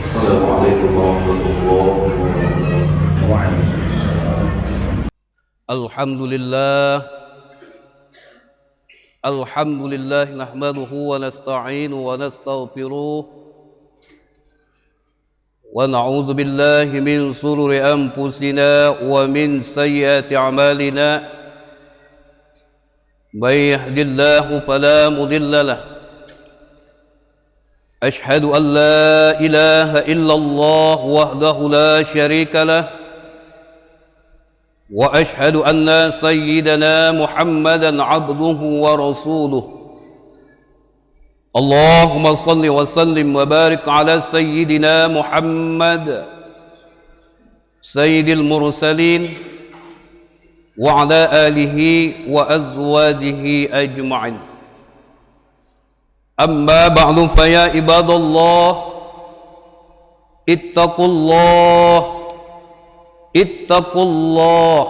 السلام عليكم ورحمة الله وبركاته. الحمد لله نحمده ونستعينه ونستغفره ونعوذ بالله من شرور أنفسنا ومن سيئات أعمالنا من يهد الله فلا مضل له أشهد أن لا إله إلا الله وحده لا شريك له وأشهد أن سيدنا محمدا عبده ورسوله اللهم صل وسلم وبارك على سيدنا محمد سيد المرسلين وعلى آله وأزواجه أجمعين أما بعد فيا عباد الله اتقوا الله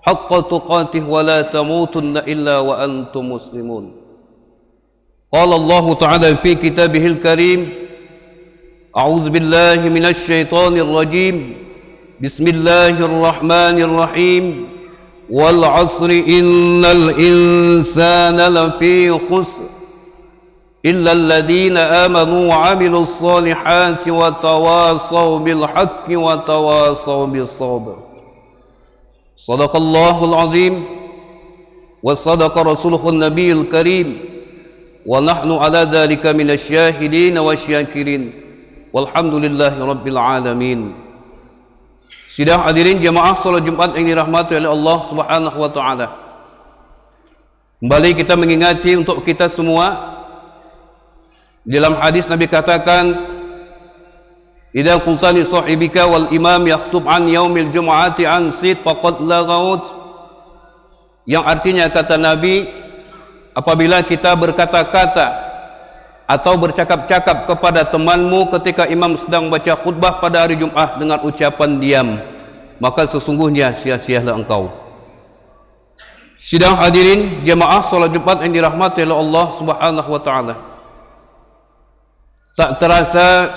حق تقاته ولا تموتن إلا وأنتم مسلمون قال الله تعالى في كتابه الكريم أعوذ بالله من الشيطان الرجيم بسم الله الرحمن الرحيم والعصر إن الإنسان لفي خسر إلا الذين آمنوا وعملوا الصالحات وتواصوا بالحق وتواصوا بالصبر صدق الله العظيم وصدق رسوله النبي الكريم ونحن على ذلك من الشاهدين والشاكرين والحمد لله رب العالمين. Sidang hadirin jemaah salat Jumat yang dirahmati oleh Allah Subhanahu wa taala. Kembali kita mengingati untuk kita semua. Dalam hadis Nabi katakan, "Idza qulta li sahibika wal imam yakhutub an yaumil jum'ati an sit faqad lagaut." Yang artinya kata Nabi, apabila kita berkata-kata atau bercakap-cakap kepada temanmu ketika imam sedang baca khutbah pada hari Jumat dengan ucapan diam, maka sesungguhnya sia-sialah engkau. Sidang hadirin jemaah salat Jumat yang dirahmati oleh Allah Subhanahu wa taala. Tak terasa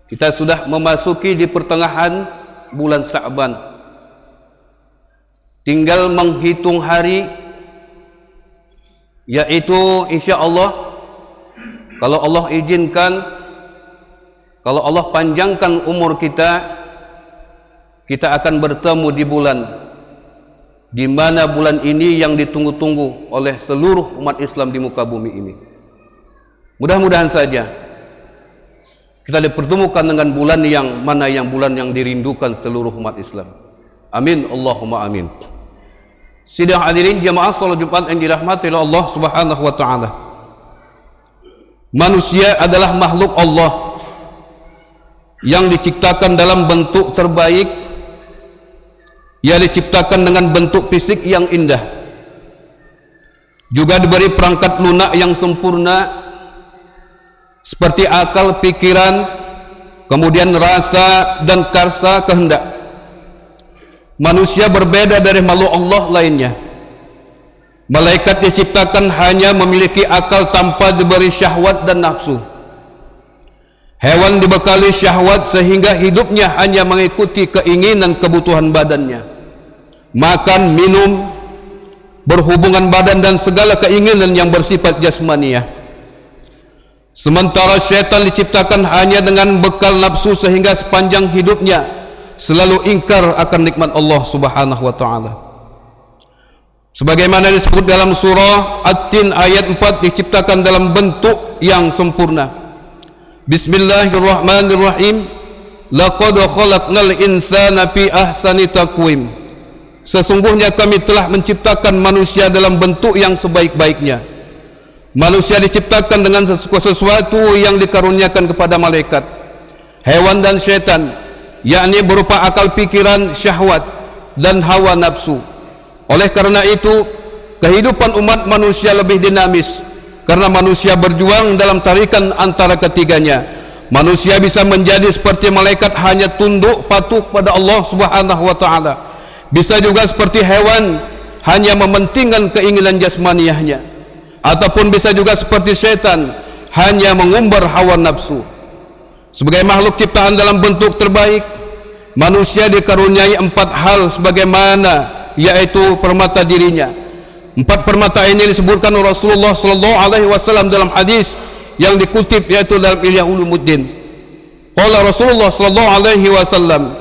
kita sudah memasuki di pertengahan bulan Sa'ban. Tinggal menghitung hari, yaitu insya Allah, kalau Allah izinkan, kalau Allah panjangkan umur kita, kita akan bertemu di bulan di mana bulan ini yang ditunggu-tunggu oleh seluruh umat Islam di muka bumi ini. Mudah-mudahan saja kita dipertemukan dengan bulan yang mana, yang bulan yang dirindukan seluruh umat Islam. Amin Allahumma amin. Sidang hadirin jemaah salat Jumat yang dirahmati oleh Allah Subhanahu wa taala. Manusia adalah makhluk Allah yang diciptakan dalam bentuk terbaik. Ia diciptakan dengan bentuk fisik yang indah. Juga diberi perangkat lunak yang sempurna, seperti akal, pikiran, kemudian rasa dan karsa kehendak. Manusia berbeda dari makhluk Allah lainnya. Malaikat diciptakan hanya memiliki akal tanpa diberi syahwat dan nafsu. Hewan dibekali syahwat sehingga hidupnya hanya mengikuti keinginan kebutuhan badannya. Makan, minum, berhubungan badan dan segala keinginan yang bersifat jasmaniah. Sementara syaitan diciptakan hanya dengan bekal nafsu sehingga sepanjang hidupnya selalu ingkar akan nikmat Allah Subhanahu wa taala. Sebagaimana disebut dalam surah At-Tin ayat 4, diciptakan dalam bentuk yang sempurna. Bismillahirrahmanirrahim. Laqad khalaqnal insana fi ahsani taqwim. Sesungguhnya kami telah menciptakan manusia dalam bentuk yang sebaik-baiknya. Manusia diciptakan dengan sesuatu yang dikaruniakan kepada malaikat, hewan dan syaitan, yakni berupa akal, pikiran, syahwat dan hawa nafsu. Oleh karena itu, kehidupan umat manusia lebih dinamis karena manusia berjuang dalam tarikan antara ketiganya. Manusia bisa menjadi seperti malaikat, hanya tunduk patuh pada Allah Subhanahu wa taala. Bisa juga seperti hewan, hanya mementingkan keinginan jasmaniahnya. Ataupun bisa juga seperti syaitan, hanya mengumbar hawa nafsu. Sebagai makhluk ciptaan dalam bentuk terbaik, manusia dikaruniai 4 hal sebagaimana yaitu permata dirinya. 4 permata ini disebutkan oleh Rasulullah sallallahu alaihi wasallam dalam hadis yang dikutip yaitu dalam Ihya Ulumuddin. Qala Rasulullah sallallahu alaihi wasallam,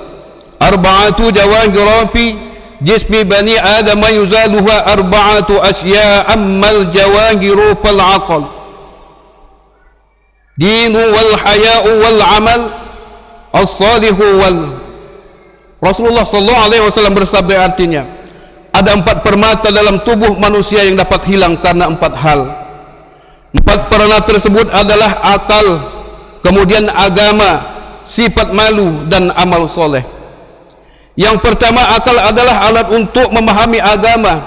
arba'atu jawahir fi jismi bani adam yuzaluha arba'atu asya' ammal jawahiru fal aql dinu wal haya'u wal amal as-salihu wal. Rasulullah sallallahu alaihi wasallam bersabda, artinya ada 4 permata dalam tubuh manusia yang dapat hilang karena 4 hal. 4 permata tersebut adalah akal, kemudian agama, sifat malu, dan amal soleh. Yang pertama, akal adalah alat untuk memahami agama.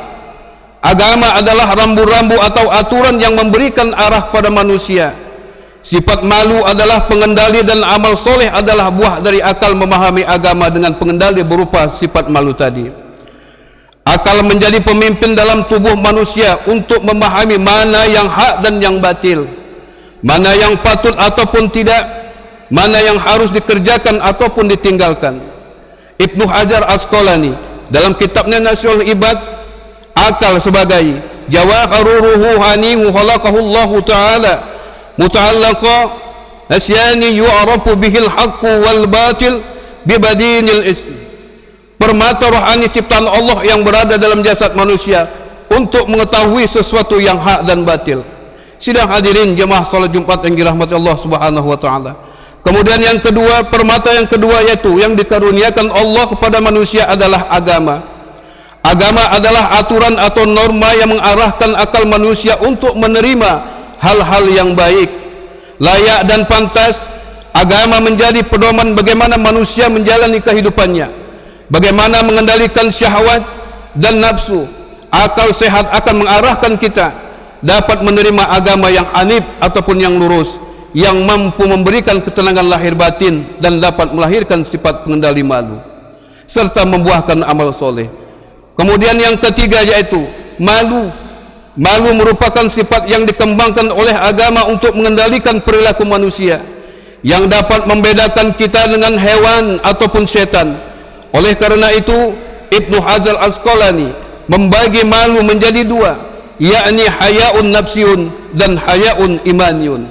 Agama adalah rambu-rambu atau aturan yang memberikan arah pada manusia. Sifat malu adalah pengendali, dan amal soleh adalah buah dari akal memahami agama dengan pengendali berupa sifat malu tadi. Akal menjadi pemimpin dalam tubuh manusia untuk memahami mana yang hak dan yang batil, mana yang patut ataupun tidak, mana yang harus dikerjakan ataupun ditinggalkan. Ibnu Hajar Asqalani dalam kitabnya Nasyul Ibad, akal sebagai jawahirur ruhani khalaqahu Allah Ta'ala muta'allaqa asyani yu'rafu bihil haqqu wal batil bibadinil ism. Permata rohani ciptaan Allah yang berada dalam jasad manusia untuk mengetahui sesuatu yang hak dan batil. Sidang hadirin jemaah salat Jumat yang dirahmati Allah Subhanahu wa taala. Kemudian yang kedua, permata yang kedua yaitu yang dikaruniakan Allah kepada manusia adalah agama. Agama adalah aturan atau norma yang mengarahkan akal manusia untuk menerima hal-hal yang baik, layak dan pantas. Agama menjadi pedoman bagaimana manusia menjalani kehidupannya, bagaimana mengendalikan syahwat dan nafsu. Akal sehat akan mengarahkan kita dapat menerima agama yang hanif ataupun yang lurus, yang mampu memberikan ketenangan lahir batin dan dapat melahirkan sifat pengendali malu serta membuahkan amal soleh. Kemudian yang ketiga yaitu malu. Malu merupakan sifat yang dikembangkan oleh agama untuk mengendalikan perilaku manusia, yang dapat membedakan kita dengan hewan ataupun setan. Oleh karena itu, Ibnu Hajar Asqalani membagi malu menjadi 2, yakni hayaun nafsiyun dan hayaun imaniyun.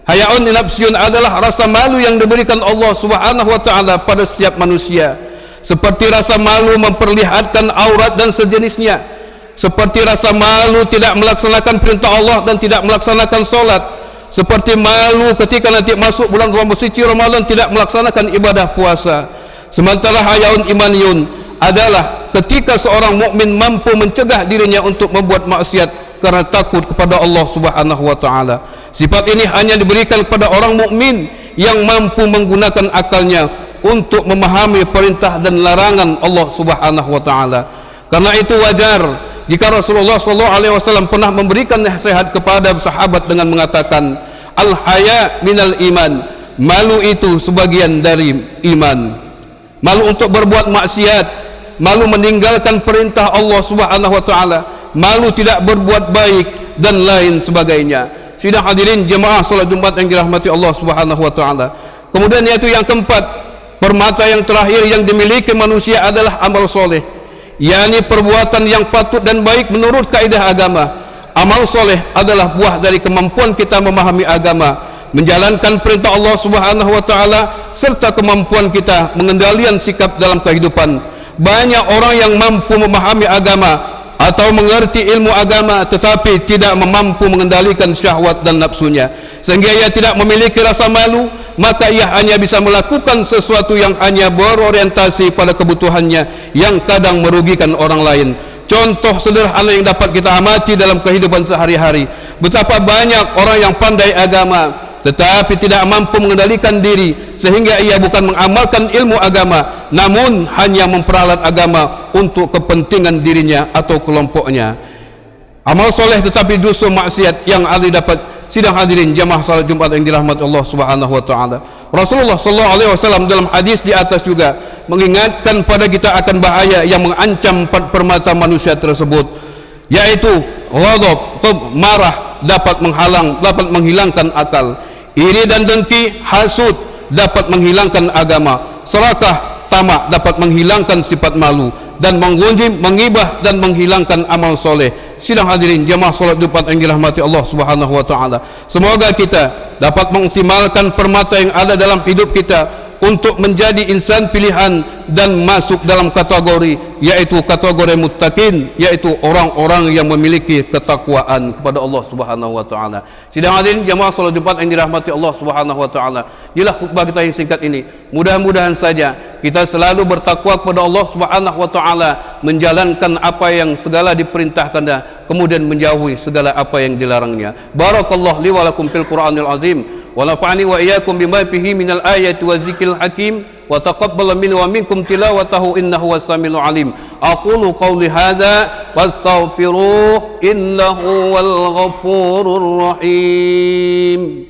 Hayaun nafsiyun adalah rasa malu yang diberikan Allah Subhanahu wa taala pada setiap manusia, seperti rasa malu memperlihatkan aurat dan sejenisnya, seperti rasa malu tidak melaksanakan perintah Allah dan tidak melaksanakan solat, seperti malu ketika nanti masuk bulan suci Ramadan tidak melaksanakan ibadah puasa. Sementara hayaun imaniyun adalah ketika seorang mukmin mampu mencegah dirinya untuk membuat maksiat karena takut kepada Allah Subhanahu wa taala. Sifat ini hanya diberikan kepada orang mukmin yang mampu menggunakan akalnya untuk memahami perintah dan larangan Allah Subhanahu wa taala. Karena itu wajar jika Rasulullah SAW pernah memberikan nasihat kepada sahabat dengan mengatakan, al-haya minal iman, malu itu sebagian dari iman. Malu untuk berbuat maksiat, malu meninggalkan perintah Allah Subhanahu wa taala, malu tidak berbuat baik dan lain sebagainya. Sidang hadirin jemaah salat Jumat yang dirahmati Allah Subhanahu wa taala. Kemudian yaitu yang keempat, permata yang terakhir yang dimiliki manusia adalah amal soleh, yakni perbuatan yang patut dan baik menurut kaidah agama. Amal soleh adalah buah dari kemampuan kita memahami agama, menjalankan perintah Allah Subhanahu wa taala serta kemampuan kita mengendalikan sikap dalam kehidupan. Banyak orang yang mampu memahami agama atau mengerti ilmu agama tetapi tidak mampu mengendalikan syahwat dan nafsunya, sehingga ia tidak memiliki rasa malu, maka ia hanya bisa melakukan sesuatu yang hanya berorientasi pada kebutuhannya yang kadang merugikan orang lain. Contoh sederhana yang dapat kita amati dalam kehidupan sehari-hari, betapa banyak orang yang pandai agama tetapi tidak mampu mengendalikan diri, sehingga ia bukan mengamalkan ilmu agama namun hanya memperalat agama untuk kepentingan dirinya atau kelompoknya. Amal soleh tetapi justru maksiat yang ada dapat. Sidang hadirin jamaah salat Jumat yang dirahmati Allah Subhanahu wa taala. Rasulullah sallallahu alaihi wasallam dalam hadis di atas juga mengingatkan pada kita akan bahaya yang mengancam 4 permata manusia tersebut, yaitu ghadab, marah, dapat menghilangkan akal, iri dan dengki, hasud, dapat menghilangkan agama. Serakah tamak dapat menghilangkan sifat malu, dan mengunjim, mengibah dan menghilangkan amal soleh. Sidang hadirin jemaah solat Jumat yang dirahmati Allah Subhanahu wa taala. Semoga kita dapat mengoptimalkan permata yang ada dalam hidup kita untuk menjadi insan pilihan dan masuk dalam kategori, yaitu kategori muttaqin, yaitu orang-orang yang memiliki ketakwaan kepada Allah Subhanahu wa taala. Sidang hadirin jemaah salat Jumat yang dirahmati Allah Subhanahu wa taala. Inilah khutbah kita yang singkat ini. Mudah-mudahan saja kita selalu bertakwa kepada Allah Subhanahu wa taala, menjalankan apa yang segala diperintahkannya, kemudian menjauhi segala apa yang dilarangnya. Barakallahu li wa lakum fil Qur'anil azim, wa nafa'ani wa iyyakum bima fihi minal ayati wa zikril hakim, wa taqabbal minni wa minkum tilawatahu innahu was-sami'ul alim. Aqulu qawli hadza wastaghfiruh innahu wal ghafurur rahim.